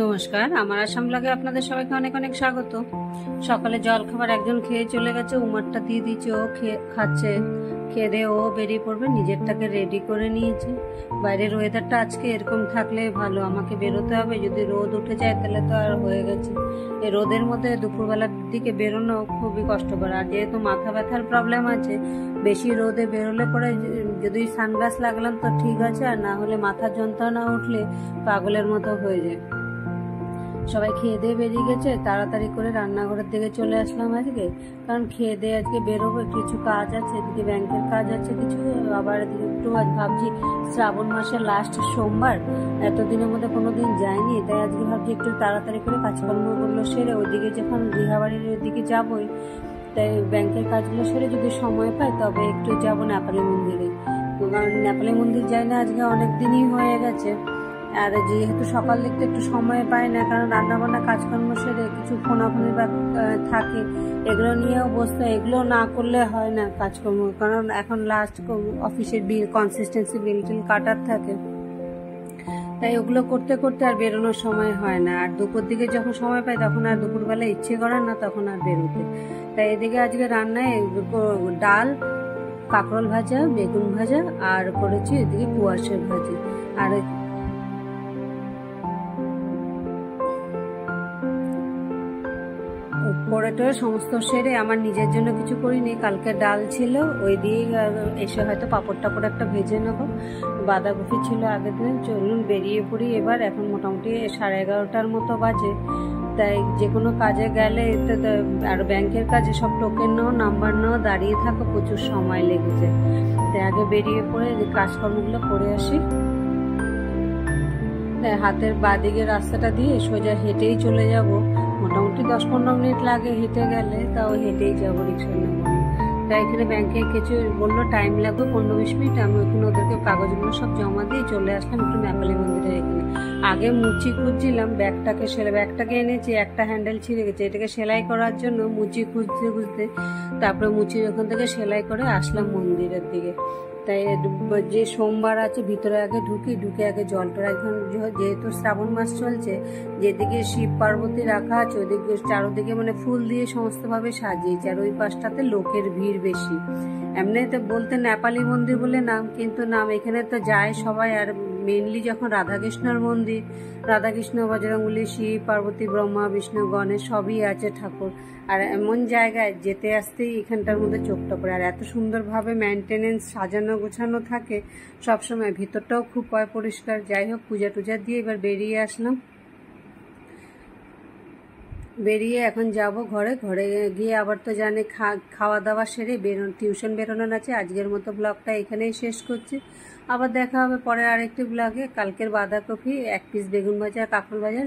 নমস্কার, আমার আসাম ব্লগে আপনাদের সবাইকে অনেক অনেক স্বাগত। সকালে জল খাবার একজন খেয়ে চলে গেছে, উমারটা দিয়ে দিচ্ছে, ও খাচ্ছে। খেয়ে দিয়ে ও বেরিয়ে পড়বে, নিজেরটাকে রেডি করে নিয়েছে। বাইরের ওয়েদারটা আজকে এরকম থাকলে ভালো, আমাকে বেরোতে হবে। যদি রোদ উঠে যায় তাহলে তো আর হয়ে গেছে। এই রোদের মধ্যে দুপুরবেলার দিকে বেরোনো খুবই কষ্টকর। আর যেহেতু মাথা ব্যথার প্রবলেম আছে, বেশি রোদে বেরোলে পরে যদি সানগ্লাস লাগলাম তো ঠিক আছে, আর না হলে মাথার যন্ত্রণা উঠলে পাগলের মতো হয়ে যায়। সবাই খেয়ে দিয়ে বেরিয়ে গেছে, তাড়াতাড়ি করে রান্নাঘরের দিকে চলে আসলাম আজকে। কারণ খেয়ে দিয়ে আজকে বেরোবো, কিছু কাজ আছে, এদিকে ব্যাংকের কাজ আছে কিছু, আবার এদিকে একটু আজ ভাবছি শ্রাবণ মাসের লাস্ট সোমবার, এতদিনের মধ্যে কোনোদিন যাইনি, তাই আজকে ভাবছি একটু তাড়াতাড়ি করে কাজকর্মগুলো সেরে ওইদিকে যখন রিহাবাড়ির দিকে যাবোই, তাই ব্যাংকের কাজগুলো সেরে যদি সময় পাই তবে একটু যাবো নেপালি মন্দিরে। কারণ নেপালি মন্দির যাই না আজকে অনেক দিনই হয়ে গেছে। আর যেহেতু সকাল দিকটা একটু সময় পায় না, কারণ রান্নাবান্না কাজকর্ম সেরে কিছু ফোনাফোনি থাকে, এগুলো নিয়েও বসতে, এগুলো না করলে হয় না কাজকর্ম। কারণ এখন লাস্ট অফিসের বিল, কনসিস্টেন্সি বিল টিল কাটার থাকে, তাই ওগুলো করতে করতে আর বেরোনোর সময় হয় না। আর দুপুর দিকে যখন সময় পাই তখন আর দুপুরবেলা ইচ্ছে করে না তখন আর বেরোতে। তাই এদিকে আজকে রান্নায় ডাল, কাঁকরোল ভাজা, বেগুন ভাজা, আর করেছি এদিকে কুয়াশার ভাজি। আর পরেটো সমস্ত সেরে আমার নিজের জন্য কিছু করিনি, কালকে ডাল ছিল ওই দিয়ে এসে হয়তো পাঁপড় টাপড় একটা ভেজে নেবো। বাঁধাকপি ছিল আগের দিন। চলুন বেরিয়ে পড়ি এবার। এখন মোটামুটি 11:30টার মতো বাজে, তাই যে কোনো কাজে গেলে আর ব্যাংকের কাজে সব টোকেন নাও, নাম্বার নাও, দাঁড়িয়ে থাকো, প্রচুর সময় লেগেছে। তাই আগে বেরিয়ে পড়ে কাজকর্মগুলো করে আসি। তাই হাতের বাঁদিকে রাস্তাটা দিয়ে সোজা হেঁটেই চলে যাব। মোটামুটি 10-15 মিনিট লাগে হেঁটে গেলে, তাও হেঁটেই যাবো, রিক্সা নেবো। তাই এখানে ব্যাংকে কিছু বললো টাইম লাগবে 15-20 মিনিট। আমি ওখানে ওদেরকে কাগজগুলো সব জমা দিয়ে চলে আসলাম একটু নেপালি মন্দিরের এখানে। আগে মুচি খুঁজছিলাম, ব্যাগটাকে এনেছি, একটা হ্যান্ডেল ছিঁড়ে গেছে, এটাকে সেলাই করার জন্য মুচি খুঁজতে খুঁজতে তারপরে মুচির ওখান থেকে সেলাই করে আসলাম মন্দিরের দিকে। তাই যে সোমবার আছে ভিতরে আগে ঢুকে আগে জলটা, এখন যেহেতু শ্রাবণ মাস চলছে, যেদিকে শিব পার্বতী রাখা আছে ওদিকে চারোদিকে মানে ফুল দিয়ে সমস্তভাবে সাজিয়েছে, আর ওই পাশটাতে লোকের ভিড় বেশি। এমনিতে বলতে নেপালি মন্দির বলে নাম, কিন্তু নাম এখানে তো যায় সবাই। আর মেনলি যখন রাধাকৃষ্ণর মন্দির, রাধাকৃষ্ণ, বজরংবলী, শিব পার্বতী, ব্রহ্মা বিষ্ণু গণেশ সবই আছে ঠাকুর। আর এমন জায়গায় যেতে আসতেই এখানটার মধ্যে চোখটা পড়ে। আর এত সুন্দরভাবে মেনটেনেন্স, সাজানো গোছানো থাকে সবসময়, ভিতরটাও খুব পরিষ্কার। যাই হোক, পূজা টুজা দিয়ে এবার বেরিয়ে আসলাম। বেরিয়ে এখন যাব ঘরে গিয়ে আবার তো জানে খাওয়া দাওয়া সেরে টিউশন বেরোনোর আছে। আজকের মতো ব্লগটা এখানেই শেষ করছি। আবার দেখা হবে পরে আরেকটি ব্লগে। কালকের বাঁধাকপি, 1 পিস বেগুন ভাজা, কাঁকরোল ভাজা,